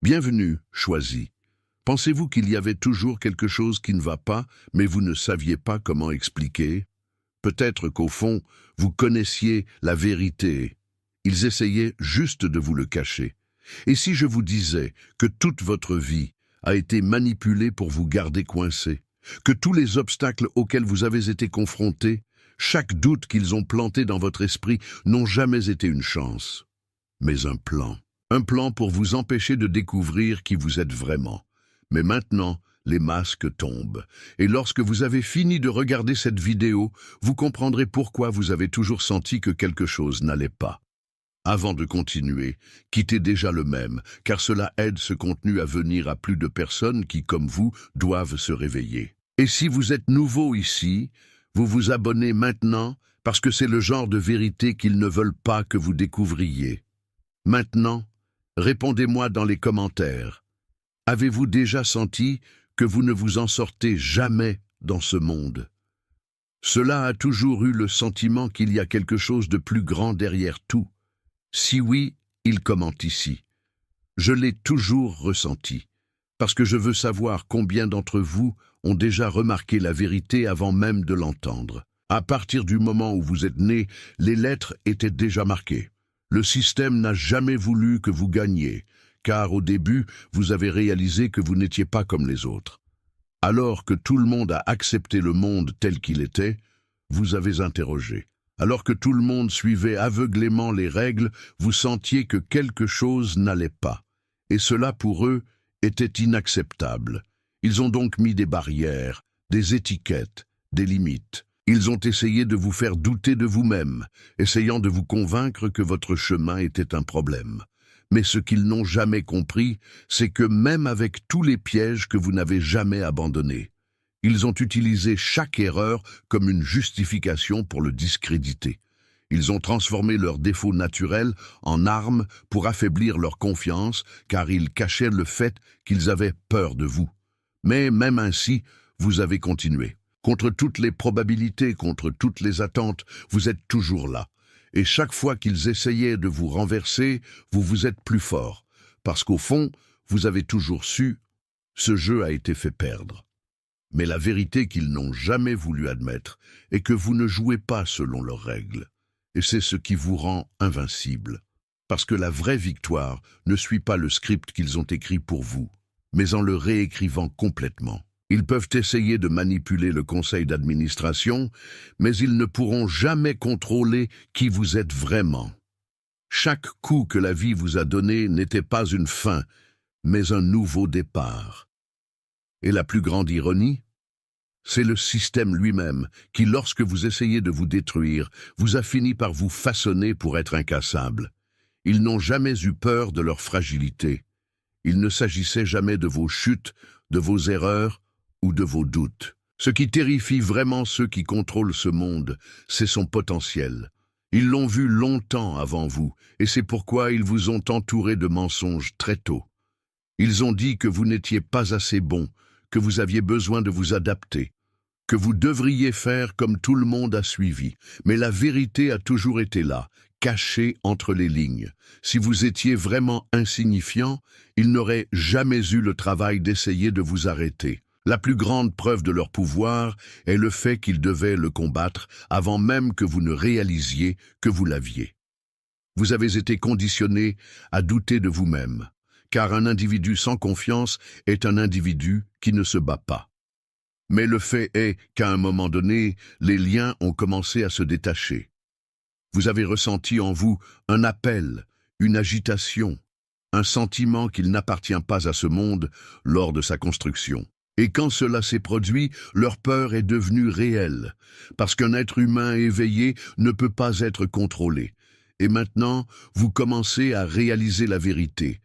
Bienvenue, choisi. Pensez-vous qu'il y avait toujours quelque chose qui ne va pas, mais vous ne saviez pas comment expliquer? Peut-être qu'au fond, vous connaissiez la vérité. Ils essayaient juste de vous le cacher. Et si je vous disais que toute votre vie a été manipulée pour vous garder coincé, que tous les obstacles auxquels vous avez été confrontés, chaque doute qu'ils ont planté dans votre esprit n'ont jamais été une chance, mais un plan. Un plan pour vous empêcher de découvrir qui vous êtes vraiment. Mais maintenant, les masques tombent. Et lorsque vous avez fini de regarder cette vidéo, vous comprendrez pourquoi vous avez toujours senti que quelque chose n'allait pas. Avant de continuer, quittez déjà le même, car cela aide ce contenu à venir à plus de personnes qui, comme vous, doivent se réveiller. Et si vous êtes nouveau ici, vous vous abonnez maintenant parce que c'est le genre de vérité qu'ils ne veulent pas que vous découvriez. Maintenant, répondez-moi dans les commentaires. Avez-vous déjà senti que vous ne vous en sortez jamais dans ce monde? Cela a toujours eu le sentiment qu'il y a quelque chose de plus grand derrière tout. Si oui, il commente ici. Je l'ai toujours ressenti, parce que je veux savoir combien d'entre vous ont déjà remarqué la vérité avant même de l'entendre. À partir du moment où vous êtes né, les lettres étaient déjà marquées. Le système n'a jamais voulu que vous gagniez, car au début, vous avez réalisé que vous n'étiez pas comme les autres. Alors que tout le monde a accepté le monde tel qu'il était, vous avez interrogé. Alors que tout le monde suivait aveuglément les règles, vous sentiez que quelque chose n'allait pas. Et cela, pour eux, était inacceptable. Ils ont donc mis des barrières, des étiquettes, des limites. Ils ont essayé de vous faire douter de vous-même, essayant de vous convaincre que votre chemin était un problème. Mais ce qu'ils n'ont jamais compris, c'est que même avec tous les pièges que vous n'avez jamais abandonnés, ils ont utilisé chaque erreur comme une justification pour le discréditer. Ils ont transformé leurs défauts naturels en armes pour affaiblir leur confiance, car ils cachaient le fait qu'ils avaient peur de vous. Mais même ainsi, vous avez continué. Contre toutes les probabilités, contre toutes les attentes, vous êtes toujours là. Et chaque fois qu'ils essayaient de vous renverser, vous vous êtes plus fort. Parce qu'au fond, vous avez toujours su, ce jeu a été fait perdre. Mais la vérité qu'ils n'ont jamais voulu admettre est que vous ne jouez pas selon leurs règles. Et c'est ce qui vous rend invincible. Parce que la vraie victoire ne suit pas le script qu'ils ont écrit pour vous, mais en le réécrivant complètement. Ils peuvent essayer de manipuler le conseil d'administration, mais ils ne pourront jamais contrôler qui vous êtes vraiment. Chaque coup que la vie vous a donné n'était pas une fin, mais un nouveau départ. Et la plus grande ironie, c'est le système lui-même qui, lorsque vous essayez de vous détruire, vous a fini par vous façonner pour être incassable. Ils n'ont jamais eu peur de leur fragilité. Il ne s'agissait jamais de vos chutes, de vos erreurs ou de vos doutes. Ce qui terrifie vraiment ceux qui contrôlent ce monde, c'est son potentiel. Ils l'ont vu longtemps avant vous, et c'est pourquoi ils vous ont entouré de mensonges très tôt. Ils ont dit que vous n'étiez pas assez bon, que vous aviez besoin de vous adapter, que vous devriez faire comme tout le monde a suivi. Mais la vérité a toujours été là, cachée entre les lignes. Si vous étiez vraiment insignifiant, ils n'auraient jamais eu le travail d'essayer de vous arrêter. La plus grande preuve de leur pouvoir est le fait qu'ils devaient le combattre avant même que vous ne réalisiez que vous l'aviez. Vous avez été conditionné à douter de vous-même, car un individu sans confiance est un individu qui ne se bat pas. Mais le fait est qu'à un moment donné, les liens ont commencé à se détacher. Vous avez ressenti en vous un appel, une agitation, un sentiment qu'il n'appartient pas à ce monde lors de sa construction. Et quand cela s'est produit, leur peur est devenue réelle, parce qu'un être humain éveillé ne peut pas être contrôlé. Et maintenant, vous commencez à réaliser la vérité.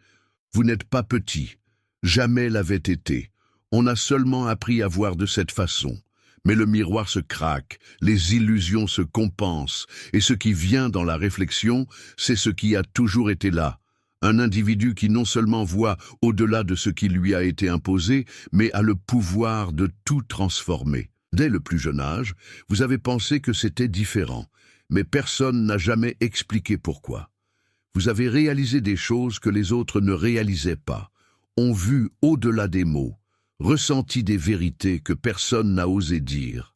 Vous n'êtes pas petit, jamais l'avait été. On a seulement appris à voir de cette façon. Mais le miroir se craque, les illusions se compensent, et ce qui vient dans la réflexion, c'est ce qui a toujours été là. Un individu qui non seulement voit au-delà de ce qui lui a été imposé, mais a le pouvoir de tout transformer. Dès le plus jeune âge, vous avez pensé que c'était différent, mais personne n'a jamais expliqué pourquoi. Vous avez réalisé des choses que les autres ne réalisaient pas. ont vu au-delà des mots, ressenti des vérités que personne n'a osé dire.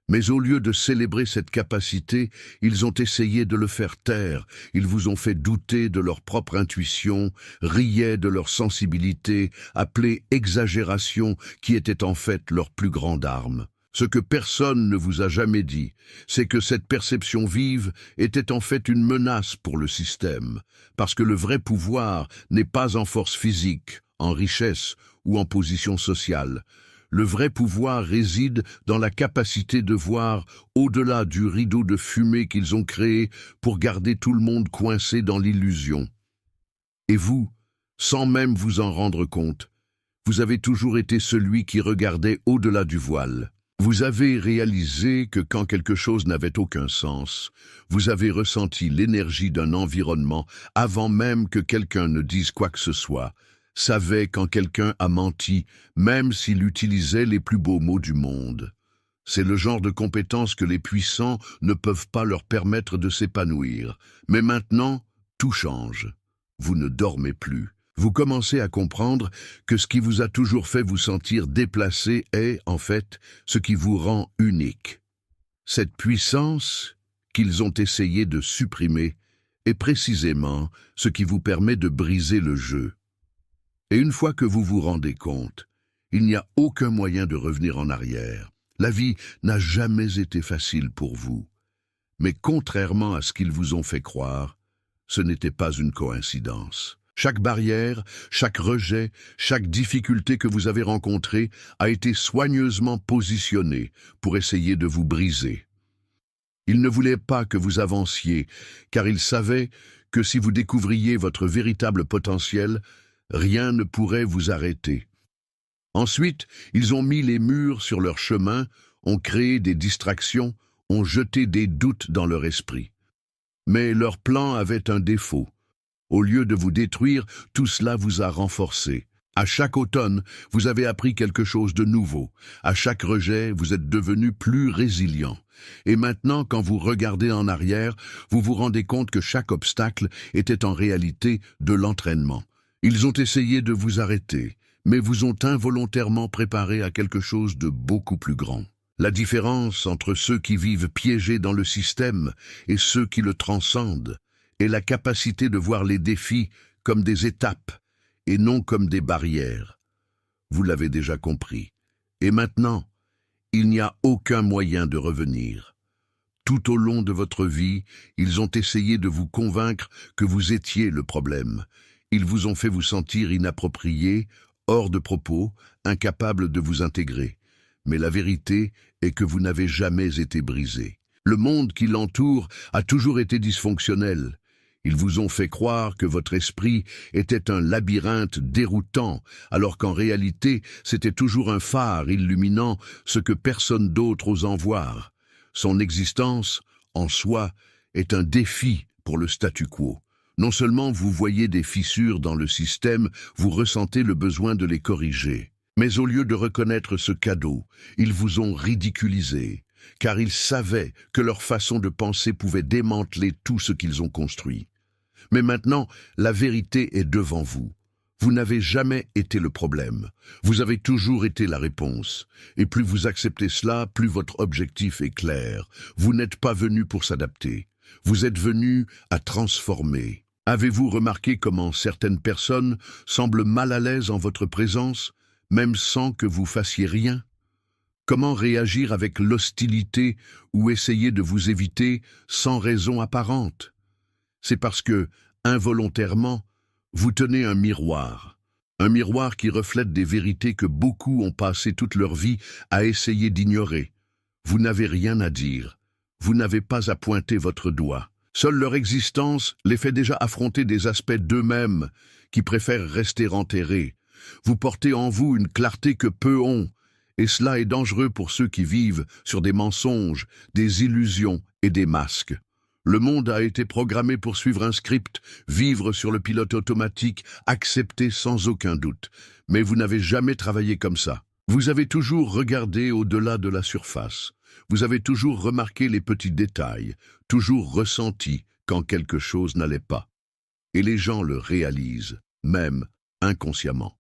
Mais au lieu de célébrer cette capacité, ils ont essayé de le faire taire, ils vous ont fait douter de leur propre intuition, riaient de leur sensibilité, appelée exagération qui était en fait leur plus grande arme. Ce que personne ne vous a jamais dit, c'est que cette perception vive était en fait une menace pour le système, parce que le vrai pouvoir n'est pas en force physique, en richesse ou en position sociale. Le vrai pouvoir réside dans la capacité de voir au-delà du rideau de fumée qu'ils ont créé pour garder tout le monde coincé dans l'illusion. Et vous, sans même vous en rendre compte, vous avez toujours été celui qui regardait au-delà du voile. Vous avez réalisé que quand quelque chose n'avait aucun sens, vous avez ressenti l'énergie d'un environnement avant même que quelqu'un ne dise quoi que ce soit, savait quand quelqu'un a menti, même s'il utilisait les plus beaux mots du monde. C'est le genre de compétences que les puissants ne peuvent pas leur permettre de s'épanouir. Mais maintenant, tout change. Vous ne dormez plus. Vous commencez à comprendre que ce qui vous a toujours fait vous sentir déplacé est, en fait, ce qui vous rend unique. Cette puissance qu'ils ont essayé de supprimer est précisément ce qui vous permet de briser le jeu. Et une fois que vous vous rendez compte, il n'y a aucun moyen de revenir en arrière. La vie n'a jamais été facile pour vous. Mais contrairement à ce qu'ils vous ont fait croire, ce n'était pas une coïncidence. Chaque barrière, chaque rejet, chaque difficulté que vous avez rencontrée a été soigneusement positionnée pour essayer de vous briser. Ils ne voulaient pas que vous avanciez, car ils savaient que si vous découvriez votre véritable potentiel, rien ne pourrait vous arrêter. Ensuite, ils ont mis les murs sur leur chemin, ont créé des distractions, ont jeté des doutes dans leur esprit. Mais leur plan avait un défaut. Au lieu de vous détruire, tout cela vous a renforcé. À chaque automne, vous avez appris quelque chose de nouveau. À chaque rejet, vous êtes devenu plus résilient. Et maintenant, quand vous regardez en arrière, vous vous rendez compte que chaque obstacle était en réalité de l'entraînement. Ils ont essayé de vous arrêter, mais vous ont involontairement préparé à quelque chose de beaucoup plus grand. La différence entre ceux qui vivent piégés dans le système et ceux qui le transcendent est la capacité de voir les défis comme des étapes et non comme des barrières. Vous l'avez déjà compris. Et maintenant, il n'y a aucun moyen de revenir. Tout au long de votre vie, ils ont essayé de vous convaincre que vous étiez le problème. Ils vous ont fait vous sentir inapproprié, hors de propos, incapable de vous intégrer. Mais la vérité est que vous n'avez jamais été brisé. Le monde qui l'entoure a toujours été dysfonctionnel. Ils vous ont fait croire que votre esprit était un labyrinthe déroutant, alors qu'en réalité, c'était toujours un phare illuminant ce que personne d'autre ose en voir. Son existence, en soi, est un défi pour le statu quo. Non seulement vous voyez des fissures dans le système, vous ressentez le besoin de les corriger. Mais au lieu de reconnaître ce cadeau, ils vous ont ridiculisé, car ils savaient que leur façon de penser pouvait démanteler tout ce qu'ils ont construit. Mais maintenant, la vérité est devant vous. Vous n'avez jamais été le problème. Vous avez toujours été la réponse. Et plus vous acceptez cela, plus votre objectif est clair. Vous n'êtes pas venu pour s'adapter. Vous êtes venu à transformer. Avez-vous remarqué comment certaines personnes semblent mal à l'aise en votre présence, même sans que vous fassiez rien? Comment réagir avec l'hostilité ou essayer de vous éviter sans raison apparente? C'est parce que, involontairement, vous tenez un miroir qui reflète des vérités que beaucoup ont passé toute leur vie à essayer d'ignorer. Vous n'avez rien à dire, vous n'avez pas à pointer votre doigt. Seule leur existence les fait déjà affronter des aspects d'eux-mêmes qui préfèrent rester enterrés. Vous portez en vous une clarté que peu ont, et cela est dangereux pour ceux qui vivent sur des mensonges, des illusions et des masques. Le monde a été programmé pour suivre un script, vivre sur le pilote automatique, accepter sans aucun doute. Mais vous n'avez jamais travaillé comme ça. Vous avez toujours regardé au-delà de la surface. Vous avez toujours remarqué les petits détails, toujours ressenti quand quelque chose n'allait pas. Et les gens le réalisent, même inconsciemment.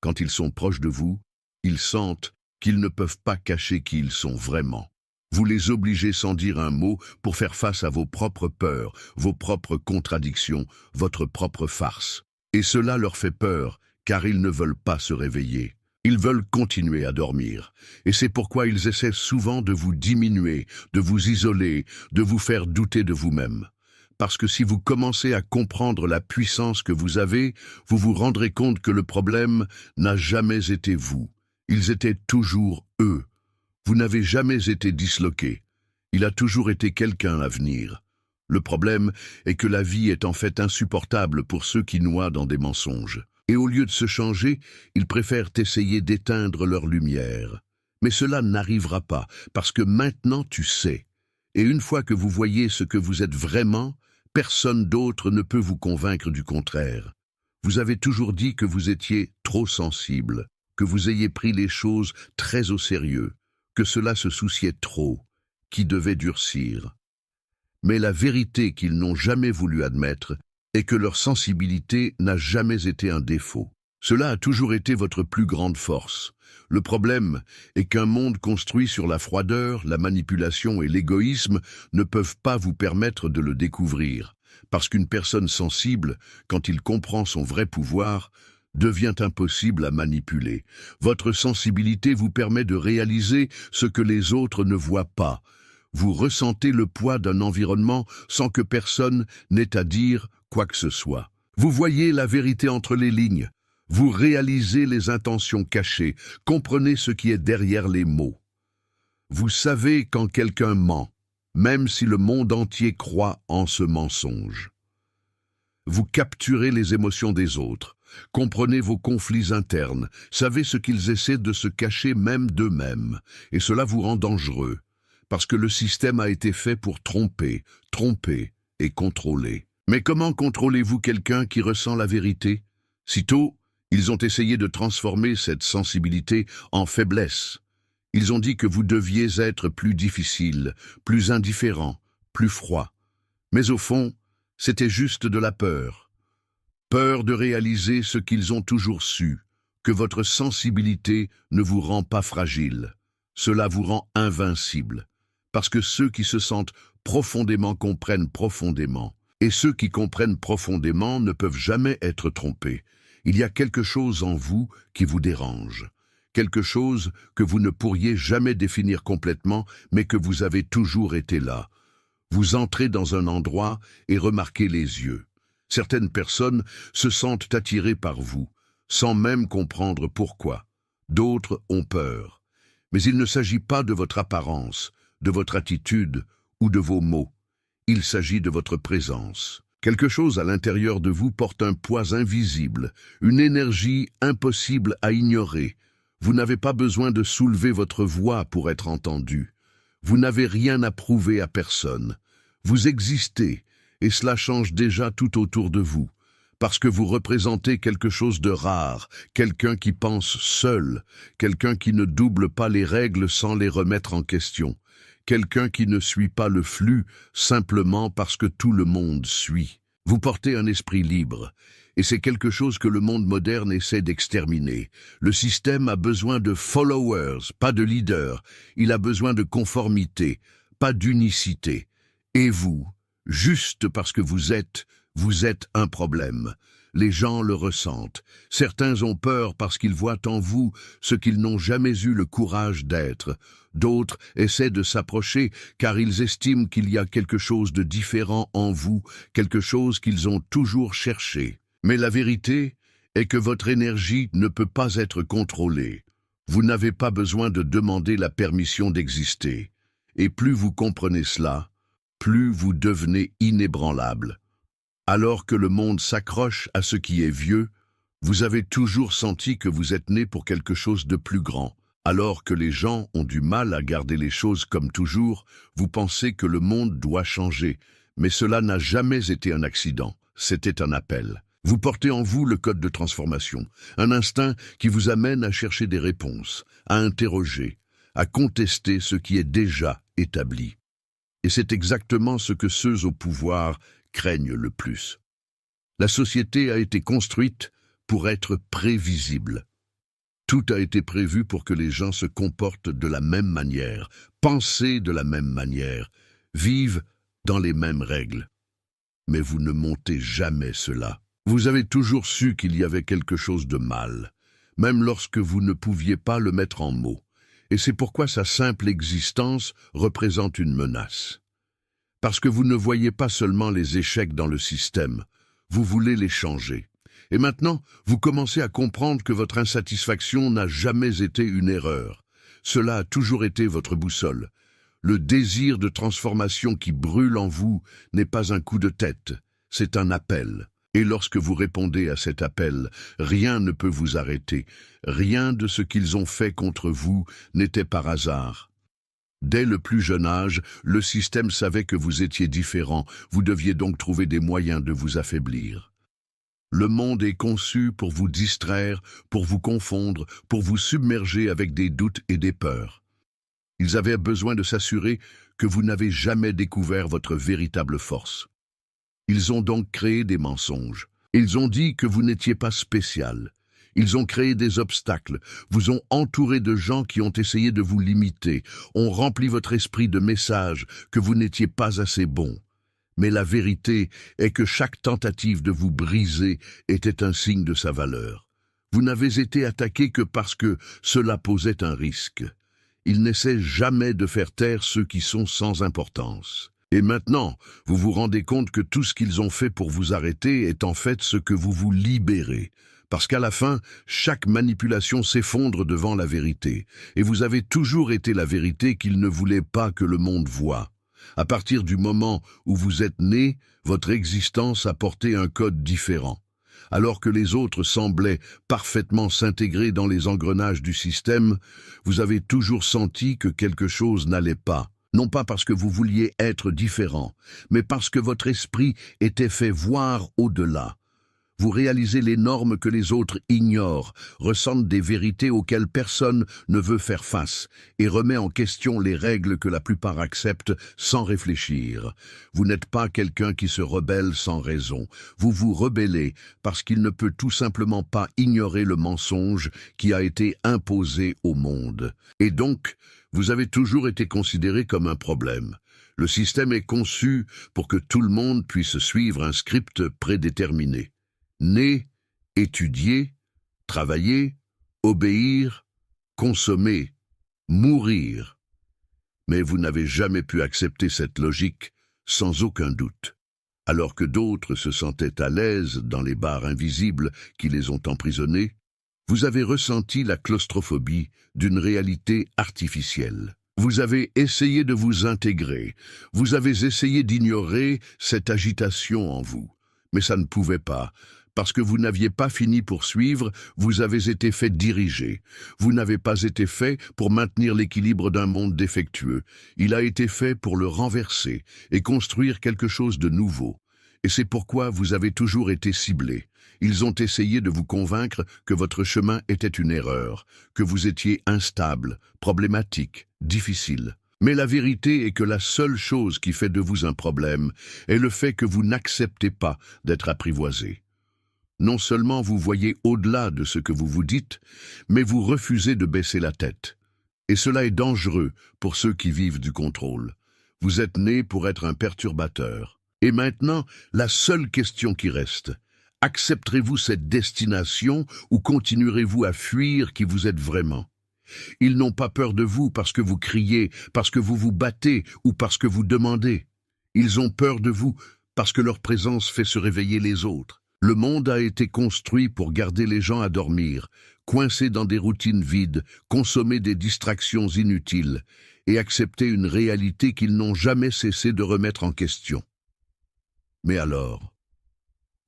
Quand ils sont proches de vous, ils sentent qu'ils ne peuvent pas cacher qui ils sont vraiment. Vous les obligez sans dire un mot pour faire face à vos propres peurs, vos propres contradictions, votre propre farce. Et cela leur fait peur, car ils ne veulent pas se réveiller. Ils veulent continuer à dormir. Et c'est pourquoi ils essaient souvent de vous diminuer, de vous isoler, de vous faire douter de vous-même. Parce que si vous commencez à comprendre la puissance que vous avez, vous vous rendrez compte que le problème n'a jamais été vous. Ils étaient toujours eux. Vous n'avez jamais été disloqué. Il a toujours été quelqu'un à venir. Le problème est que la vie est en fait insupportable pour ceux qui noient dans des mensonges. Et au lieu de se changer, ils préfèrent essayer d'éteindre leur lumière. Mais cela n'arrivera pas, parce que maintenant tu sais. Et une fois que vous voyez ce que vous êtes vraiment, personne d'autre ne peut vous convaincre du contraire. Vous avez toujours dit que vous étiez trop sensible, que vous ayez pris les choses très au sérieux, que cela se souciait trop, qui devait durcir. Mais la vérité qu'ils n'ont jamais voulu admettre est que leur sensibilité n'a jamais été un défaut. Cela a toujours été votre plus grande force. Le problème est qu'un monde construit sur la froideur, la manipulation et l'égoïsme ne peuvent pas vous permettre de le découvrir, parce qu'une personne sensible, quand il comprend son vrai pouvoir, devient impossible à manipuler. Votre sensibilité vous permet de réaliser ce que les autres ne voient pas. Vous ressentez le poids d'un environnement sans que personne n'ait à dire quoi que ce soit. Vous voyez la vérité entre les lignes. Vous réalisez les intentions cachées, comprenez ce qui est derrière les mots. Vous savez quand quelqu'un ment, même si le monde entier croit en ce mensonge. Vous capturez les émotions des autres, comprenez vos conflits internes, savez ce qu'ils essaient de se cacher même d'eux-mêmes, et cela vous rend dangereux, parce que le système a été fait pour tromper et contrôler. Mais comment contrôlez-vous quelqu'un qui ressent la vérité? Sitôt, ils ont essayé de transformer cette sensibilité en faiblesse. Ils ont dit que vous deviez être plus difficile, plus indifférent, plus froid. Mais au fond, c'était juste de la peur. Peur de réaliser ce qu'ils ont toujours su, que votre sensibilité ne vous rend pas fragile. Cela vous rend invincible. Parce que ceux qui se sentent profondément comprennent profondément. Et ceux qui comprennent profondément ne peuvent jamais être trompés. Il y a quelque chose en vous qui vous dérange. Quelque chose que vous ne pourriez jamais définir complètement, mais que vous avez toujours été là. Vous entrez dans un endroit et remarquez les yeux. Certaines personnes se sentent attirées par vous, sans même comprendre pourquoi. D'autres ont peur. Mais il ne s'agit pas de votre apparence, de votre attitude ou de vos mots. Il s'agit de votre présence. Quelque chose à l'intérieur de vous porte un poids invisible, une énergie impossible à ignorer. Vous n'avez pas besoin de soulever votre voix pour être entendu. Vous n'avez rien à prouver à personne. Vous existez, et cela change déjà tout autour de vous, parce que vous représentez quelque chose de rare, quelqu'un qui pense seul, quelqu'un qui ne double pas les règles sans les remettre en question, quelqu'un qui ne suit pas le flux simplement parce que tout le monde suit. Vous portez un esprit libre, et c'est quelque chose que le monde moderne essaie d'exterminer. Le système a besoin de followers, pas de leaders. Il a besoin de conformité, pas d'unicité. Et vous, juste parce que vous êtes un problème. Les gens le ressentent. Certains ont peur parce qu'ils voient en vous ce qu'ils n'ont jamais eu le courage d'être. D'autres essaient de s'approcher car ils estiment qu'il y a quelque chose de différent en vous, quelque chose qu'ils ont toujours cherché. Mais la vérité est que votre énergie ne peut pas être contrôlée. Vous n'avez pas besoin de demander la permission d'exister. Et plus vous comprenez cela, plus vous devenez inébranlable. Alors que le monde s'accroche à ce qui est vieux, vous avez toujours senti que vous êtes né pour quelque chose de plus grand. Alors que les gens ont du mal à garder les choses comme toujours, vous pensez que le monde doit changer. Mais cela n'a jamais été un accident, c'était un appel. Vous portez en vous le code de transformation, un instinct qui vous amène à chercher des réponses, à interroger, à contester ce qui est déjà établi. Et c'est exactement ce que ceux au pouvoir craignent le plus. La société a été construite pour être prévisible. Tout a été prévu pour que les gens se comportent de la même manière, pensent de la même manière, vivent dans les mêmes règles. Mais vous ne montez jamais cela. Vous avez toujours su qu'il y avait quelque chose de mal, même lorsque vous ne pouviez pas le mettre en mots. Et c'est pourquoi sa simple existence représente une menace. Parce que vous ne voyez pas seulement les échecs dans le système, vous voulez les changer. Et maintenant, vous commencez à comprendre que votre insatisfaction n'a jamais été une erreur. Cela a toujours été votre boussole. Le désir de transformation qui brûle en vous n'est pas un coup de tête, c'est un appel. Et lorsque vous répondez à cet appel, rien ne peut vous arrêter. Rien de ce qu'ils ont fait contre vous n'était par hasard. Dès le plus jeune âge, le système savait que vous étiez différent, vous deviez donc trouver des moyens de vous affaiblir. Le monde est conçu pour vous distraire, pour vous confondre, pour vous submerger avec des doutes et des peurs. Ils avaient besoin de s'assurer que vous n'avez jamais découvert votre véritable force. Ils ont donc créé des mensonges. Ils ont dit que vous n'étiez pas spécial. Ils ont créé des obstacles, vous ont entouré de gens qui ont essayé de vous limiter, ont rempli votre esprit de messages que vous n'étiez pas assez bon. Mais la vérité est que chaque tentative de vous briser était un signe de sa valeur. Vous n'avez été attaqué que parce que cela posait un risque. Ils n'essaient jamais de faire taire ceux qui sont sans importance. Et maintenant, vous vous rendez compte que tout ce qu'ils ont fait pour vous arrêter est en fait ce que vous vous libérez. Parce qu'à la fin, chaque manipulation s'effondre devant la vérité. Et vous avez toujours été la vérité qu'ils ne voulaient pas que le monde voie. À partir du moment où vous êtes né, votre existence a porté un code différent. Alors que les autres semblaient parfaitement s'intégrer dans les engrenages du système, vous avez toujours senti que quelque chose n'allait pas. Non pas parce que vous vouliez être différent, mais parce que votre esprit était fait voir au-delà. Vous réalisez les normes que les autres ignorent, ressentent des vérités auxquelles personne ne veut faire face et remet en question les règles que la plupart acceptent sans réfléchir. Vous n'êtes pas quelqu'un qui se rebelle sans raison. Vous vous rebellez parce qu'il ne peut tout simplement pas ignorer le mensonge qui a été imposé au monde. Et donc, vous avez toujours été considéré comme un problème. Le système est conçu pour que tout le monde puisse suivre un script prédéterminé. Né, étudier, travailler, obéir, consommer, mourir. Mais vous n'avez jamais pu accepter cette logique sans aucun doute. Alors que d'autres se sentaient à l'aise dans les barres invisibles qui les ont emprisonnés, vous avez ressenti la claustrophobie d'une réalité artificielle. Vous avez essayé de vous intégrer, vous avez essayé d'ignorer cette agitation en vous. Mais ça ne pouvait pas. Parce que vous n'aviez pas fini pour suivre, vous avez été fait diriger. Vous n'avez pas été fait pour maintenir l'équilibre d'un monde défectueux. Il a été fait pour le renverser et construire quelque chose de nouveau. Et c'est pourquoi vous avez toujours été ciblé. Ils ont essayé de vous convaincre que votre chemin était une erreur, que vous étiez instable, problématique, difficile. Mais la vérité est que la seule chose qui fait de vous un problème est le fait que vous n'acceptez pas d'être apprivoisé. Non seulement vous voyez au-delà de ce que vous vous dites, mais vous refusez de baisser la tête. Et cela est dangereux pour ceux qui vivent du contrôle. Vous êtes né pour être un perturbateur. Et maintenant, la seule question qui reste, accepterez-vous cette destination ou continuerez-vous à fuir qui vous êtes vraiment? Ils n'ont pas peur de vous parce que vous criez, parce que vous vous battez ou parce que vous demandez. Ils ont peur de vous parce que leur présence fait se réveiller les autres. Le monde a été construit pour garder les gens à dormir, coincés dans des routines vides, consommer des distractions inutiles et accepter une réalité qu'ils n'ont jamais cessé de remettre en question. Mais alors,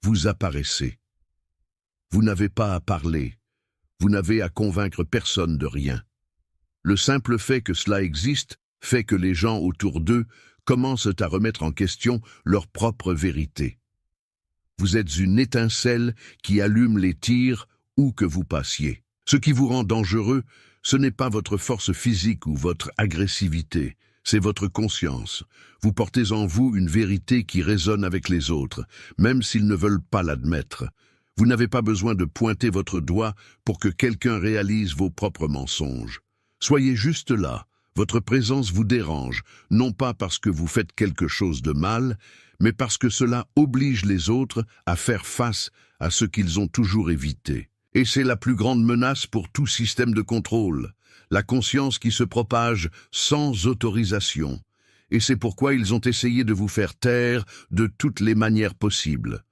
vous apparaissez. Vous n'avez pas à parler. Vous n'avez à convaincre personne de rien. Le simple fait que cela existe fait que les gens autour d'eux commencent à remettre en question leur propre vérité. Vous êtes une étincelle qui allume les tirs où que vous passiez. Ce qui vous rend dangereux, ce n'est pas votre force physique ou votre agressivité, c'est votre conscience. Vous portez en vous une vérité qui résonne avec les autres, même s'ils ne veulent pas l'admettre. Vous n'avez pas besoin de pointer votre doigt pour que quelqu'un réalise vos propres mensonges. Soyez juste là. Votre présence vous dérange, non pas parce que vous faites quelque chose de mal, mais parce que cela oblige les autres à faire face à ce qu'ils ont toujours évité. Et c'est la plus grande menace pour tout système de contrôle, la conscience qui se propage sans autorisation. Et c'est pourquoi ils ont essayé de vous faire taire de toutes les manières possibles.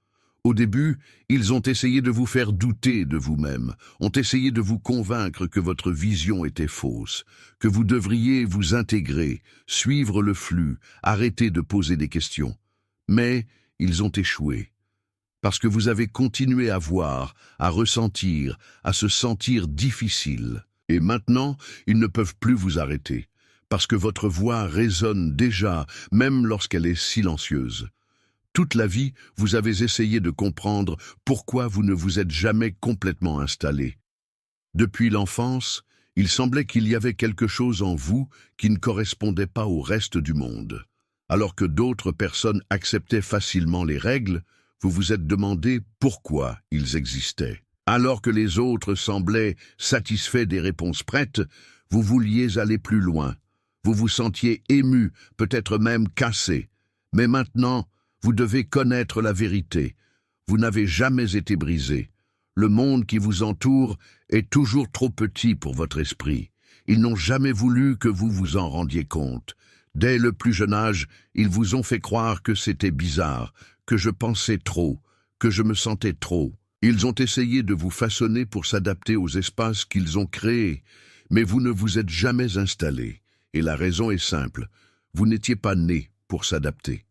Au début, ils ont essayé de vous faire douter de vous-même, ont essayé de vous convaincre que votre vision était fausse, que vous devriez vous intégrer, suivre le flux, arrêter de poser des questions. Mais ils ont échoué. Parce que vous avez continué à voir, à ressentir, à se sentir difficile. Et maintenant, ils ne peuvent plus vous arrêter, parce que votre voix résonne déjà, même lorsqu'elle est silencieuse. Toute la vie, vous avez essayé de comprendre pourquoi vous ne vous êtes jamais complètement installé. Depuis l'enfance, il semblait qu'il y avait quelque chose en vous qui ne correspondait pas au reste du monde. Alors que d'autres personnes acceptaient facilement les règles, vous vous êtes demandé pourquoi ils existaient. Alors que les autres semblaient satisfaits des réponses prêtes, vous vouliez aller plus loin. Vous vous sentiez ému, peut-être même cassé. Mais maintenant, vous devez connaître la vérité. Vous n'avez jamais été brisé. Le monde qui vous entoure est toujours trop petit pour votre esprit. Ils n'ont jamais voulu que vous vous en rendiez compte. Dès le plus jeune âge, ils vous ont fait croire que c'était bizarre, que je pensais trop, que je me sentais trop. Ils ont essayé de vous façonner pour s'adapter aux espaces qu'ils ont créés, mais vous ne vous êtes jamais installé. Et la raison est simple, vous n'étiez pas né pour s'adapter.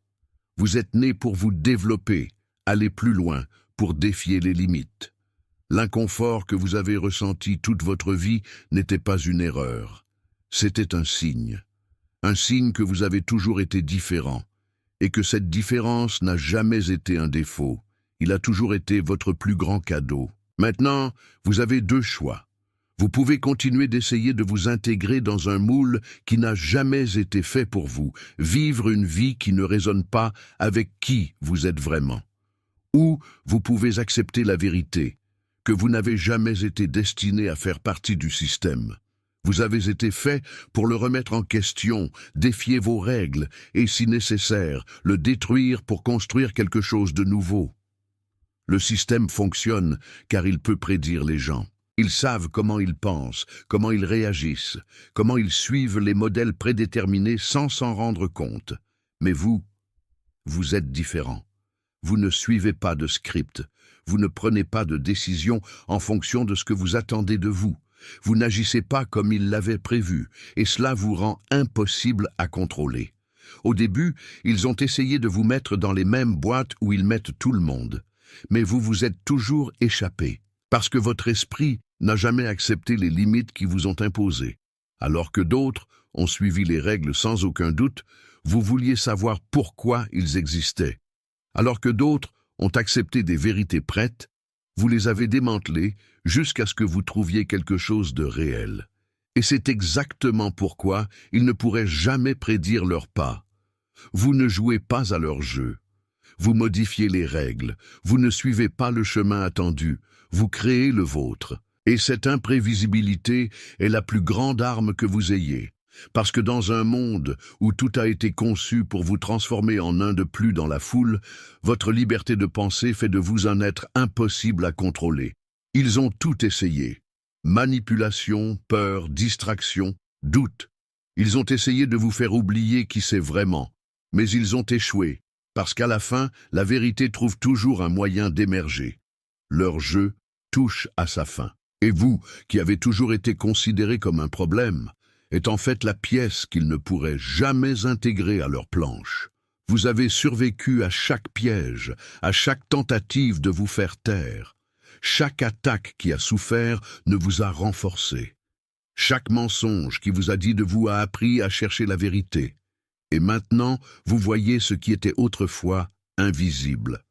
Vous êtes né pour vous développer, aller plus loin, pour défier les limites. L'inconfort que vous avez ressenti toute votre vie n'était pas une erreur. C'était un signe que vous avez toujours été différent, et que cette différence n'a jamais été un défaut. Il a toujours été votre plus grand cadeau. Maintenant, vous avez deux choix. Vous pouvez continuer d'essayer de vous intégrer dans un moule qui n'a jamais été fait pour vous, vivre une vie qui ne résonne pas avec qui vous êtes vraiment. Ou vous pouvez accepter la vérité, que vous n'avez jamais été destiné à faire partie du système. Vous avez été fait pour le remettre en question, défier vos règles et, si nécessaire, le détruire pour construire quelque chose de nouveau. Le système fonctionne car il peut prédire les gens. Ils savent comment ils pensent, comment ils réagissent, comment ils suivent les modèles prédéterminés sans s'en rendre compte. Mais vous êtes différent. Vous ne suivez pas de script. Vous ne prenez pas de décision en fonction de ce que vous attendez de vous. Vous n'agissez pas comme ils l'avaient prévu, et cela vous rend impossible à contrôler. Au début, ils ont essayé de vous mettre dans les mêmes boîtes où ils mettent tout le monde. Mais vous vous êtes toujours échappé, parce que votre esprit n'a jamais accepté les limites qui vous ont imposées. Alors que d'autres ont suivi les règles sans aucun doute, vous vouliez savoir pourquoi ils existaient. Alors que d'autres ont accepté des vérités prêtes, vous les avez démantelées jusqu'à ce que vous trouviez quelque chose de réel. Et c'est exactement pourquoi ils ne pourraient jamais prédire leur pas. Vous ne jouez pas à leur jeu. Vous modifiez les règles, vous ne suivez pas le chemin attendu, vous créez le vôtre. Et cette imprévisibilité est la plus grande arme que vous ayez. Parce que dans un monde où tout a été conçu pour vous transformer en un de plus dans la foule, votre liberté de penser fait de vous un être impossible à contrôler. Ils ont tout essayé. Manipulation, peur, distraction, doute. Ils ont essayé de vous faire oublier qui c'est vraiment. Mais ils ont échoué. Parce qu'à la fin, la vérité trouve toujours un moyen d'émerger. Leur jeu touche à sa fin. Et vous, qui avez toujours été considéré comme un problème, est en fait la pièce qu'ils ne pourraient jamais intégrer à leur planche. Vous avez survécu à chaque piège, à chaque tentative de vous faire taire. Chaque attaque qui a souffert ne vous a renforcé. Chaque mensonge qui vous a dit de vous a appris à chercher la vérité. Et maintenant, vous voyez ce qui était autrefois invisible.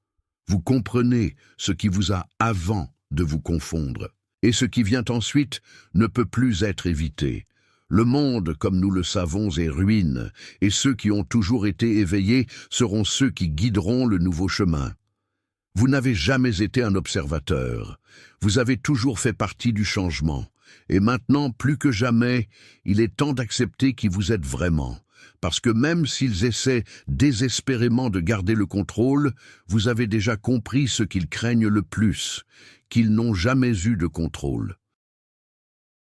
Vous comprenez ce qui vous a avant de vous confondre. Et ce qui vient ensuite ne peut plus être évité. Le monde, comme nous le savons, est ruine, et ceux qui ont toujours été éveillés seront ceux qui guideront le nouveau chemin. Vous n'avez jamais été un observateur. Vous avez toujours fait partie du changement. Et maintenant, plus que jamais, il est temps d'accepter qui vous êtes vraiment. Parce que même s'ils essaient désespérément de garder le contrôle, vous avez déjà compris ce qu'ils craignent le plus, qu'ils n'ont jamais eu de contrôle.